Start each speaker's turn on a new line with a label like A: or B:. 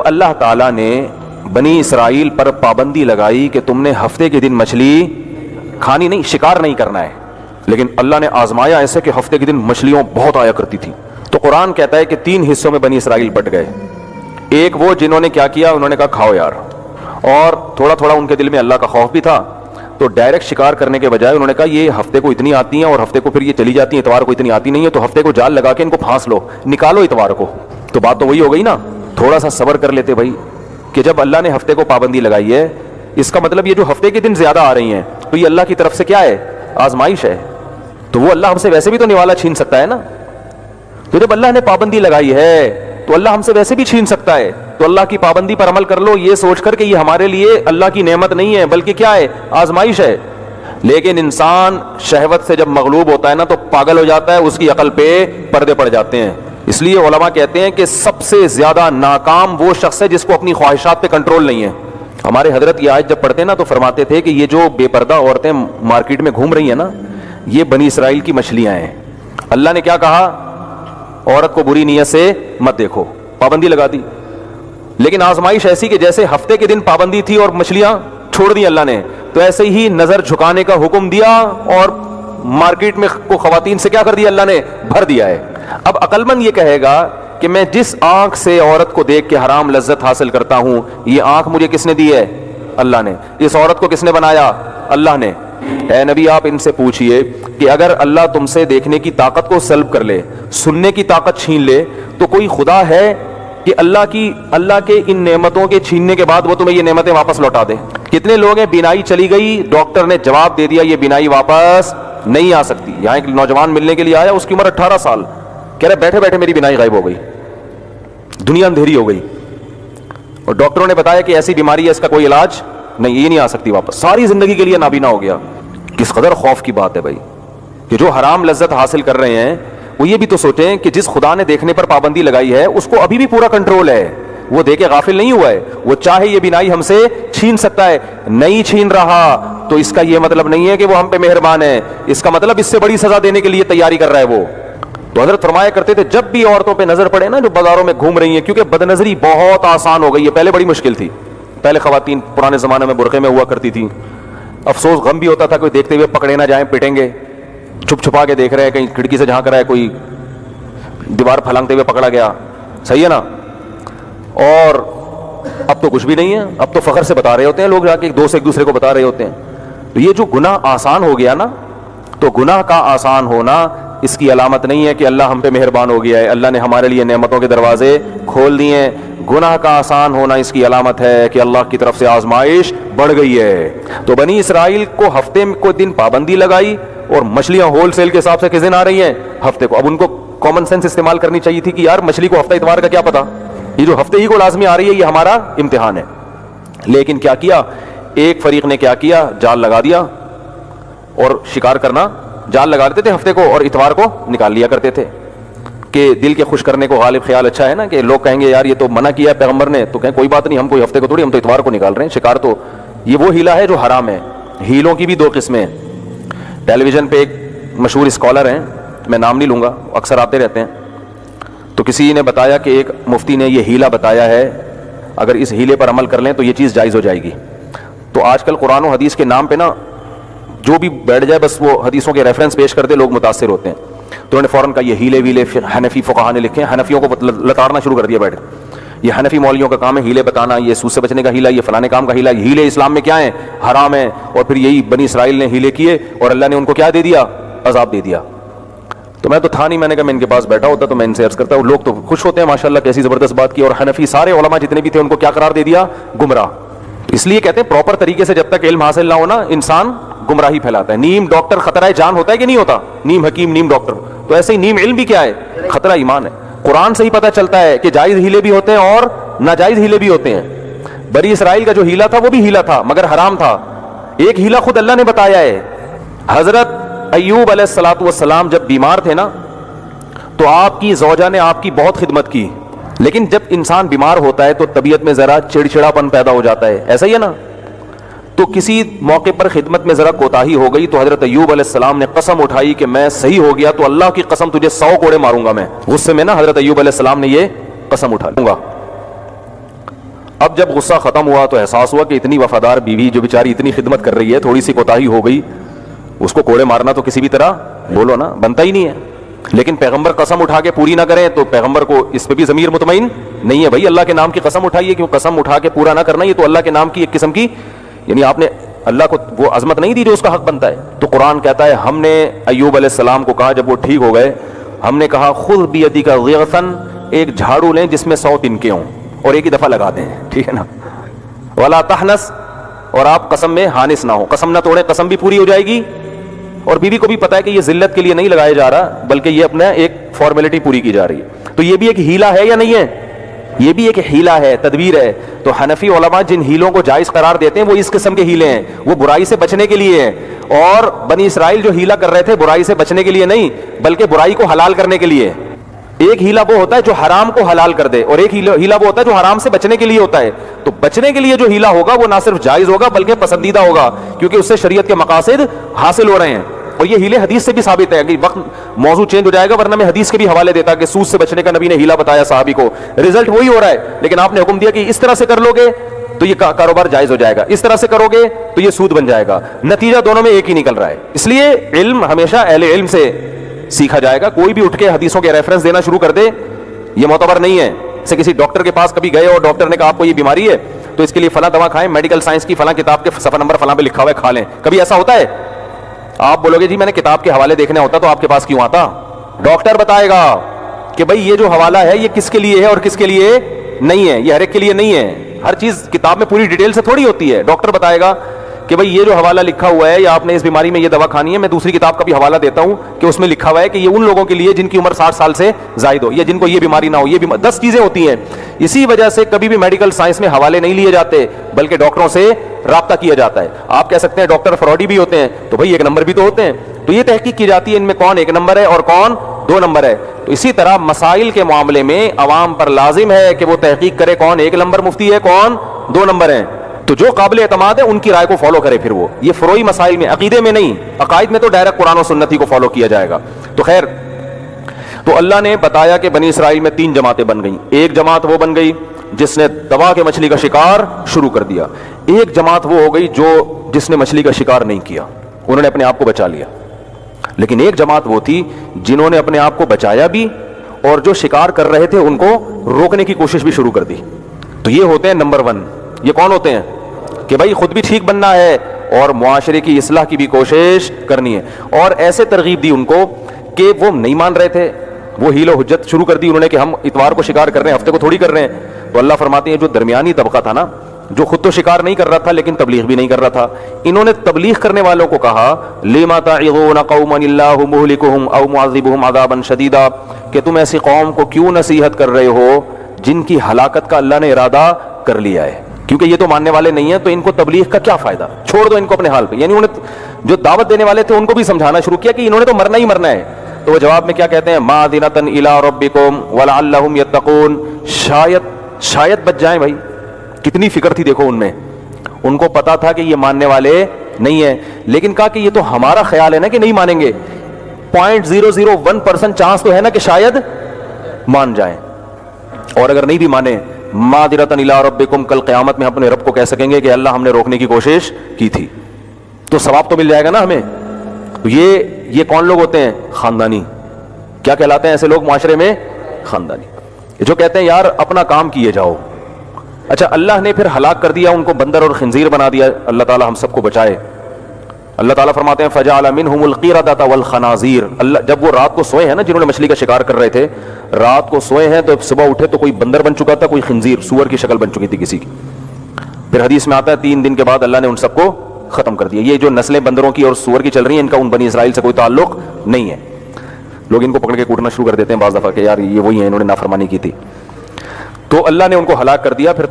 A: اللہ تعالیٰ نے بنی اسرائیل پر پابندی لگائی کہ تم نے ہفتے کے دن مچھلی کھانی نہیں، شکار نہیں کرنا ہے، لیکن اللہ نے آزمایا ایسے کہ ہفتے کے دن مچھلیوں بہت آیا کرتی تھی. تو قرآن کہتا ہے کہ 3 حصوں میں بنی اسرائیل بٹ گئے. ایک وہ جنہوں نے کیا کیا، انہوں نے کہا کھاؤ یار، اور تھوڑا تھوڑا ان کے دل میں اللہ کا خوف بھی تھا، تو ڈائریکٹ شکار کرنے کے بجائے انہوں نے کہا یہ ہفتے کو اتنی آتی ہیں اور ہفتے کو پھر یہ چلی جاتی ہیں، اتوار کو اتنی آتی نہیں ہے، تو ہفتے کو جال لگا کے ان کو پھانس لو، نکالو اتوار کو. تو بات تو وہی ہو گئی نا. تھوڑا سا صبر کر لیتے بھائی، کہ جب اللہ نے ہفتے کو پابندی لگائی ہے، اس کا مطلب یہ جو ہفتے کے دن زیادہ آ رہی ہیں تو یہ اللہ کی طرف سے کیا ہے، آزمائش ہے. تو وہ اللہ ہم سے ویسے بھی تو نوالا چھین سکتا ہے نا. تو جب اللہ نے پابندی لگائی ہے تو اللہ ہم سے ویسے بھی چھین سکتا ہے. تو اللہ کی پابندی پر عمل کر لو، یہ سوچ کر کہ یہ ہمارے لیے اللہ کی نعمت نہیں ہے بلکہ کیا ہے، آزمائش ہے. لیکن انسان شہوت سے جب مغلوب ہوتا ہے نا تو پاگل ہو جاتا ہے، اس کی عقل پہ پردے پڑ جاتے ہیں. اس لیے علماء کہتے ہیں کہ سب سے زیادہ ناکام وہ شخص ہے جس کو اپنی خواہشات پہ کنٹرول نہیں ہے. ہمارے حضرت یہ آیت جب پڑھتے ہیں نا تو فرماتے تھے کہ یہ جو بے پردہ عورتیں مارکیٹ میں گھوم رہی ہیں نا، یہ بنی اسرائیل کی مچھلیاں ہیں. اللہ نے کیا کہا، عورت کو بری نیت سے مت دیکھو، پابندی لگا دی. لیکن آزمائش ایسی کہ جیسے ہفتے کے دن پابندی تھی اور مچھلیاں چھوڑ دی اللہ نے، تو ایسے ہی نظر جھکانے کا حکم دیا اور مارکیٹ میں کو خواتین سے کیا کر دیا، اللہ نے بھر دیا ہے. اب عقل مند یہ کہے گا کہ میں جس آنکھ سے عورت کو دیکھ کے حرام لذت حاصل کرتا ہوں، یہ آنکھ مجھے کس نے دی ہے، اللہ نے. اس عورت کو کس نے بنایا، اللہ نے. اے نبی آپ ان سے پوچھئے کہ اگر اللہ تم سے دیکھنے کی طاقت کو سلب کر لے، سننے کی طاقت چھین لے، تو کوئی خدا ہے کہ اللہ کے ان نعمتوں کے چھیننے کے بعد وہ تمہیں یہ نعمتیں واپس لوٹا دے؟ کتنے لوگ ہیں بینائی چلی گئی، ڈاکٹر نے جواب دے دیا یہ بینائی واپس نہیں آ سکتی. یہاں ایک نوجوان ملنے کے لیے آیا، اس کی عمر 18 سال، کہہ رہے بیٹھے بیٹھے میری بینائی غائب ہو گئی، دنیا اندھیری ہو گئی، اور ڈاکٹروں نے بتایا کہ ایسی بیماری ہے اس کا کوئی علاج نہیں، یہ نہیں آ سکتی واپس، ساری زندگی کے لیے نابینا ہو گیا. کس قدر خوف کی بات ہے بھائی کہ جو حرام لذت حاصل کر رہے ہیں وہ یہ بھی تو سوچیں کہ جس خدا نے دیکھنے پر پابندی لگائی ہے اس کو ابھی بھی پورا کنٹرول ہے، وہ دیکھے غافل نہیں ہوا ہے، وہ چاہے یہ بینائی ہم سے چھین سکتا ہے. نہیں چھین رہا تو اس کا یہ مطلب نہیں ہے کہ وہ ہم پہ مہربان ہے، اس کا مطلب اس سے بڑی سزا دینے کے لیے تیاری کر رہا ہے وہ. تو حضرت فرمایا کرتے تھے جب بھی عورتوں پہ نظر پڑے نا جو بازاروں میں گھوم رہی ہیں، کیونکہ بد نظری بہت آسان ہو گئی ہے، پہلے بڑی مشکل تھی. پہلے خواتین پرانے زمانے میں برقعے میں ہوا کرتی تھی، افسوس غم بھی ہوتا تھا کوئی دیکھتے ہوئے پکڑے نہ جائیں، پٹیں گے، چھپ چھپا کے دیکھ رہے ہیں، کہیں کھڑکی سے جھانک رہا ہے، کوئی دیوار پھلانگتے ہوئے پکڑا گیا. صحیح ہے نا. اور اب تو کچھ بھی نہیں ہے، اب تو فخر سے بتا رہے ہوتے ہیں لوگ، جا کے ایک دوسرے کو بتا رہے ہوتے ہیں. تو یہ جو گناہ آسان ہو گیا نا، تو گناہ کا آسان ہونا اس کی علامت نہیں ہے کہ اللہ ہم پہ مہربان ہو گیا ہے، اللہ نے ہمارے لیے نعمتوں کے دروازے کھول دیے ہیں. گناہ کا آسان ہونا اس کی علامت ہے کہ اللہ کی طرف سے آزمائش بڑھ گئی ہے. تو بنی اسرائیل کو ہفتے کو دن پابندی لگائی، اور مچھلیاں ہول سیل کے حساب سے کس دن آ رہی ہیں، ہفتے کو. اب ان کو کامن سینس استعمال کرنی چاہیے تھی کہ یار مچھلی کو ہفتہ اتوار کا کیا پتا، یہ جو ہفتے ہی کو لازمی آ رہی ہے یہ ہمارا امتحان ہے. لیکن کیا کیا، ایک فریق نے کیا کیا، جال لگا دیا، اور شکار کرنا جال لگا دیتے تھے ہفتے کو اور اتوار کو نکال لیا کرتے تھے کہ دل کے خوش کرنے کو غالب خیال اچھا ہے نا، کہ لوگ کہیں گے یار یہ تو منع کیا ہے پیغمبر نے، تو کہیں کوئی بات نہیں، ہم کوئی ہفتے کو تھوڑی، ہم تو اتوار کو نکال رہے ہیں شکار. تو یہ وہ ہیلا ہے جو حرام ہے. ہیلوں کی بھی 2 قسمیں. ٹیلی ویژن پہ ایک مشہور اسکالر ہیں، میں نام نہیں لوں گا، اکثر آتے رہتے ہیں، تو کسی نے بتایا کہ ایک مفتی نے یہ ہیلا بتایا ہے، اگر اس ہیلے پر عمل کر لیں تو یہ چیز جائز ہو جائے گی. تو آج کل قرآن و حدیث کے نام پہ نا جو بھی بیٹھ جائے بس وہ حدیثوں کے ریفرنس پیش کرتے لوگ متاثر ہوتے ہیں. تو انہوں نے فوراً کہا یہ ہیلے ویلے حنفی فقہا نے لکھے ہیں، حنفیوں کو لتاڑنا شروع کر دیا بیٹھ. یہ حنفی مولویوں کا کام ہے ہیلے بتانا، یہ سود سے بچنے کا ہیلا، یہ فلانے کام کا ہیلا. ہیلے اسلام میں کیا ہیں، حرام ہیں. اور پھر یہی بنی اسرائیل نے ہیلے کیے اور اللہ نے ان کو کیا دے دیا، عذاب دے دیا. تو میں تو تھا نہیں، میں نے کہا میں ان کے پاس بیٹھا ہوتا تو میں ان سے عرض کرتا ہوں. لوگ تو خوش ہوتے ہیں ماشاءاللہ، کیسی زبردست بات کی. اور حنفی سارے علماء جتنے بھی تھے ان کو کیا قرار دے دیا، گمراہ. اس لیے کہتے ہیں پراپر طریقے سے جب تک علم حاصل نہ ہونا انسان گمراہی پھیلاتا ہے. نیم ڈاکٹر خطرہ جان ہوتا ہے کہ نہیں ہوتا، نیم حکیم نیم ڈاکٹر. تو ایسے ہی نیم علم بھی کیا ہے، خطرہ ایمان ہے. قرآن سے ہی پتہ چلتا ہے کہ جائز ہیلے بھی ہوتے ہیں اور ناجائز ہیلے بھی ہوتے ہیں. بنی اسرائیل کا جو ہیلا تھا وہ بھی ہیلا تھا مگر حرام تھا. ایک ہیلا خود اللہ نے بتایا ہے. حضرت ایوب علیہ الصلوۃ والسلام جب بیمار تھے نا تو آپ کی زوجہ نے آپ کی بہت خدمت کی، لیکن جب انسان بیمار ہوتا ہے تو طبیعت میں ذرا چڑچڑاپن پیدا ہو جاتا ہے، ایسا ہی ہے نا. تو کسی موقع پر خدمت میں ذرا کوتاہی ہو گئی تو حضرت ایوب علیہ السلام نے قسم اٹھائی کہ میں صحیح ہو گیا تو اللہ کی قسم تجھے 100 کوڑے ماروں گا میں. غصے میں نا حضرت ایوب علیہ السلام نے یہ قسم اٹھا لوں گا. اب جب غصہ ختم ہوا تو احساس ہوا کہ اتنی وفادار بیوی جو بیچاری اتنی خدمت کر رہی ہے، تھوڑی سی کوتاہی ہو گئی، اس کو کوڑے مارنا تو کسی بھی طرح بولو نا بنتا ہی نہیں ہے. لیکن پیغمبر قسم اٹھا کے پوری نہ کریں تو پیغمبر کو اس پہ بھی ضمیر مطمئن نہیں ہے. بھائی اللہ کے نام کی قسم اٹھائیے، کیوں قسم اٹھا کے پورا نہ کرنا، یہ تو اللہ کے نام کی ایک قسم کی، یعنی آپ نے اللہ کو وہ عظمت نہیں دی جو اس کا حق بنتا ہے. تو قرآن کہتا ہے ہم نے ایوب علیہ السلام کو کہا جب وہ ٹھیک ہو گئے، ہم نے کہا خذ بیدک ضغثا، ایک جھاڑو لیں جس میں 100 تنکے ہوں اور ایک ہی دفعہ لگا دیں، ٹھیک ہے نا. ولا تحنس، اور آپ قسم میں حانس نہ ہو، قسم نہ توڑیں، قسم بھی پوری ہو جائے گی. اور بیوی کو بھی پتا ہے کہ یہ ذلت کے لیے نہیں لگایا جا رہا بلکہ یہ اپنا ایک فارمیلٹی پوری کی جا رہی ہے. تو یہ بھی ایک ہیلا ہے یا نہیں ہے؟ یہ بھی ایک ہیلا ہے، تدبیر ہے. تو حنفی علماء جن ہیلوں کو جائز قرار دیتے ہیں وہ اس قسم کے ہیلے ہیں، وہ برائی سے بچنے کے لیے ہیں. اور بنی اسرائیل جو ہیلا کر رہے تھے برائی سے بچنے کے لیے نہیں بلکہ برائی کو حلال کرنے کے لیے. ایک ہیلا وہ ہوتا ہے جو حرام کو حلال کر دے، اور ایک ہیلا وہ ہوتا ہے جو حرام سے بچنے کے لیے ہوتا ہے. تو بچنے کے لیے جو ہیلا ہوگا وہ نہ صرف جائز ہوگا بلکہ پسندیدہ ہوگا، کیونکہ اس سے شریعت کے مقاصد حاصل ہو رہے ہیں. اور یہ ہیلے حدیث سے بھی ثابت ہے کہ وقت موضوع چینج ہو جائے گا ورنہ میں حدیث کے بھی حوالے دیتا کہ سود سے بچنے کا نبی نے ہیلا بتایا صحابی کو، رزلٹ وہی ہو رہا ہے، لیکن آپ نے حکم دیا کہ اس طرح سے کر لو گے تو یہ کاروبار جائز ہو جائے گا، اس طرح سے کرو گے تو یہ سود بن جائے گا. نتیجہ دونوں میں ایک ہی نکل رہا ہے. اس لیے علم ہمیشہ اہل علم سے سیکھا جائے گا. کوئی بھی اٹھ کے حدیثوں کے ریفرنس دینا شروع کر دے یہ معتبر نہیں ہے. جیسے کسی ڈاکٹر کے پاس کبھی گئے اور ڈاکٹر نے کہا آپ کو یہ بیماری ہے تو اس کے لیے فلاں دوا کھائیں، میڈیکل سائنس کی فلاں کتاب کے صفحہ نمبر فلاں پہ لکھا ہوا ہے، کھا لیں. کبھی ایسا ہوتا ہے؟ آپ بولو گے جی میں نے کتاب کے حوالے دیکھنا ہوتا تو آپ کے پاس کیوں آتا؟ ڈاکٹر بتائے گا کہ بھائی یہ جو حوالہ ہے یہ کس کے لیے ہے اور کس کے لیے نہیں ہے. یہ ہر ایک کے لیے نہیں ہے، ہر چیز کتاب میں پوری ڈیٹیل سے تھوڑی ہوتی ہے. ڈاکٹر بتائے گا کہ بھائی یہ جو حوالہ لکھا ہوا ہے یا آپ نے اس بیماری میں یہ دوا کھانی ہے، میں دوسری کتاب کا بھی حوالہ دیتا ہوں کہ اس میں لکھا ہوا ہے کہ یہ ان لوگوں کے لیے جن کی عمر 60 سال سے زائد ہو یا جن کو یہ بیماری نہ ہو. یہ 10 چیزیں ہوتی ہیں. اسی وجہ سے کبھی بھی میڈیکل سائنس میں حوالے نہیں لیے جاتے بلکہ ڈاکٹروں سے رابطہ کیا جاتا ہے. آپ کہہ سکتے ہیں ڈاکٹر فراڈی بھی ہوتے ہیں، تو بھائی ایک نمبر بھی تو ہوتے ہیں. تو یہ تحقیق کی جاتی ہے ان میں کون ایک نمبر ہے اور کون 2 نمبر ہے. تو اسی طرح مسائل کے معاملے میں عوام پر لازم ہے کہ وہ تحقیق کرے کون 1 نمبر مفتی ہے کون 2 نمبر ہیں. تو جو قابل اعتماد ہے ان کی رائے کو فالو کرے. پھر وہ یہ فروعی مسائل میں، عقیدے میں نہیں، عقائد میں تو ڈائریکٹ قرآن و سنت ہی کو فالو کیا جائے گا. تو خیر، تو اللہ نے بتایا کہ بنی اسرائیل میں 3 جماعتیں بن گئیں. ایک جماعت وہ بن گئی جس نے دبا کے مچھلی کا شکار شروع کر دیا. ایک جماعت وہ ہو گئی جس نے مچھلی کا شکار نہیں کیا، انہوں نے اپنے آپ کو بچا لیا. لیکن ایک جماعت وہ تھی جنہوں نے اپنے آپ کو بچایا بھی اور جو شکار کر رہے تھے ان کو روکنے کی کوشش بھی شروع کر دی. تو یہ ہوتے ہیں نمبر 1. یہ کون ہوتے ہیں؟ کہ بھائی خود بھی ٹھیک بننا ہے اور معاشرے کی اصلاح کی بھی کوشش کرنی ہے. اور ایسے ترغیب دی ان کو کہ وہ نہیں مان رہے تھے، وہ حیل و حجت شروع کر دی انہوں نے کہ ہم اتوار کو شکار کر رہے ہیں، ہفتے کو تھوڑی کر رہے ہیں. تو اللہ فرماتے ہیں جو درمیانی طبقہ تھا نا، جو خود تو شکار نہیں کر رہا تھا لیکن تبلیغ بھی نہیں کر رہا تھا، انہوں نے تبلیغ کرنے والوں کو کہا لما تعظون قوما اللہ مہلکہم او معذبہم عذابا شدیدا، کہ تم ایسی قوم کو کیوں نصیحت کر رہے ہو جن کی ہلاکت کا اللہ نے ارادہ کر لیا ہے. کیونکہ یہ تو ماننے والے نہیں ہیں تو ان کو تبلیغ کا کیا فائدہ، چھوڑ دو ان کو اپنے حال پہ. یعنی انہوں نے جو دعوت دینے والے تھے ان کو بھی سمجھانا شروع کیا کہ انہوں نے تو مرنا ہی مرنا ہے. تو وہ جواب میں کیا کہتے ہیں؟ مَعْذِرَةً إِلَىٰ رَبِّكُمْ وَلَعَلَّهُمْ يَتَّقُونَ، شاید بچ جائیں. بھائی کتنی فکر تھی دیکھو ان میں. ان کو پتا تھا کہ یہ ماننے والے نہیں ہیں لیکن کہا کہ یہ تو ہمارا خیال ہے نا کہ نہیں مانیں گے، 0.001% چانس تو ہے نا کہ شاید مان جائیں. اور اگر نہیں بھی مانے مَعْذِرَةً إِلَىٰ رَبِّكُمْ، کل قیامت میں اپنے رب کو کہہ سکیں گے کہ اللہ ہم نے روکنے کی کوشش کی تھی. تو ثواب تو مل جائے گا نا ہمیں. یہ کون لوگ ہوتے ہیں؟ خاندانی. کیا کہلاتے ہیں ایسے لوگ معاشرے میں؟ خاندانی. جو کہتے ہیں یار اپنا کام کیے جاؤ. اچھا اللہ نے پھر ہلاک کر دیا ان کو، بندر اور خنزیر بنا دیا. اللہ تعالی ہم سب کو بچائے. اللہ تعالیٰ فرماتے ہیں فَجَعَلَ مِنْهُمُ الْقِرَدَةَ وَالْخَنَازِيرَ. اللہ جب وہ رات کو سوئے ہیں نا، جنہوں نے مچھلی کا شکار کر رہے تھے، رات کو سوئے ہیں تو صبح اٹھے تو کوئی بندر بن چکا تھا، کوئی خنزیر سور کی شکل بن چکی تھی کسی کی. پھر حدیث میں آتا ہے 3 دن کے بعد اللہ نے ان سب کو ختم کر دیا. یہ جو نسلیں بندروں کی اور سور کی چل رہی ہیں ان کا ان بنی اسرائیل سے کوئی تعلق نہیں ہے. لوگ ان کو پکڑ کے کوٹنا شروع کر دیتے ہیں بعض دفعہ کہ یار یہ وہی ہیں، انہوں نے نافرمانی کی تھی. تو اللہ نے ان کو ہلاک کر دیا. پھر